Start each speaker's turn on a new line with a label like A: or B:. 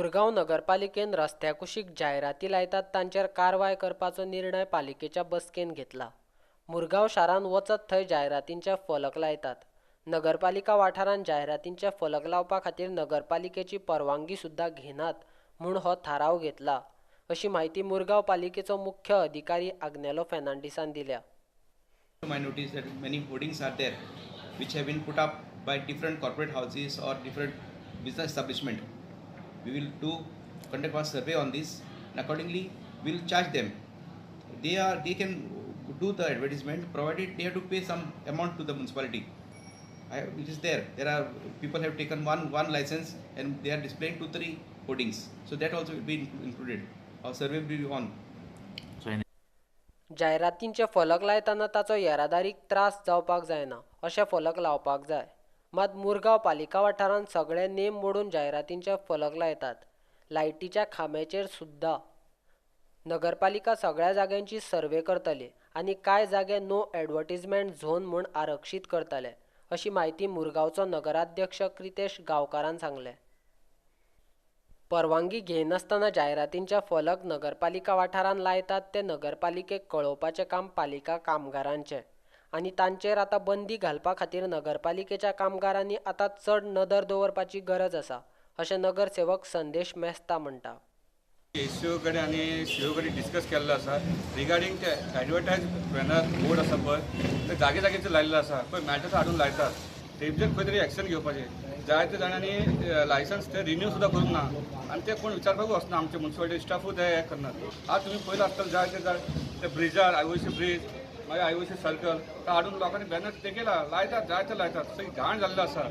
A: मुरगांव नगरपालिकेन रस्त्या कुशीक जायराती लायतात तांचेर कारवाय करपाचो निर्णय पालिकेच्या बसकेन घेतला। मुरगांव शारांत वचत थंय जायरातींचे फलक लायतात। नगरपालिका वाठारांत जायरातींचे फलक लावपा खातीर नगरपालिकेची परवानगी सुद्धा घेनात म्हूण हो थाराव घेतला, अशी माहिती मुरगांव पालिकेचो मुख्य अधिकारी आग्नेलो फेर्नांडीसान दिल्या।
B: I noticed that many hoardings are there which have been put up by different corporate houses or different business establishment. We will conduct a survey on this and accordingly we will charge them. They can do the advertisement provided they have to pay some amount to the municipality. It is there. There are people have taken one license and they are displaying 2-3 hoardings. So that also will be included. Our survey will be on.
A: जायरातींचे फलक लायतना ताचो येरादारीक त्रास जावपाक जायना अशें फलक लावपाक जाय। मात मुरगांव पालिका वाठारांत सगळे नेम मोडून जायरातींचे फलक लायतात। लायटीच्या खांब्याचेर सुद्धा। नगरपालिका सगळ्या जाग्यांची सर्वे करतली आनी कांय जागे नो एडवर्टिजमेंट झोन म्हूण आरक्षीत करतले, अशी माहिती मुरगांवचो नगराध्यक्ष क्रितेश गांवकारान सांगले। परवानगी घेनासतना जायरातींचे फलक नगरपालिका वाठारांत लायतात ते नगरपालिकेक कळोवपाचें काम पालिका कामगारांचें आनी तांचेर आतां बंदी घालपा खातीर नगरपालिकेच्या कामगारांनी आतां चड नदर दवरपाची गरज आसा, अशें नगरसेवक संदेश मेस्ता म्हणटा।
C: एसओ कडेन आनी सीओ कडेन डिस्कस केल्लो आसा रिगार्डींग ते एडवर्टायज बॅनर बोर्ड आसा पळय ते जागे जागेचेर लायल्लो आसा पळय मेळटा तो हाडून लायतात तेंचेर खंय तरी एक्शन घेवपाचें। जायते जाणांनी लायसन्स ते रिन्यू सुद्दां करूंक ना आनी ते कोण विचारपाकूच वचना, आमचे म्युनिसिपालिटी स्टाफूय ते हें करनात। आज तुमी पयलो आसतले जायते ते ब्रिजार आयओसी ब्रिज मागीर आयओसी सर्कल ते हाडून लोकांनी बॅनर ते केला लायतात जायते लायतात सगळी घाण जाल्लो आसा।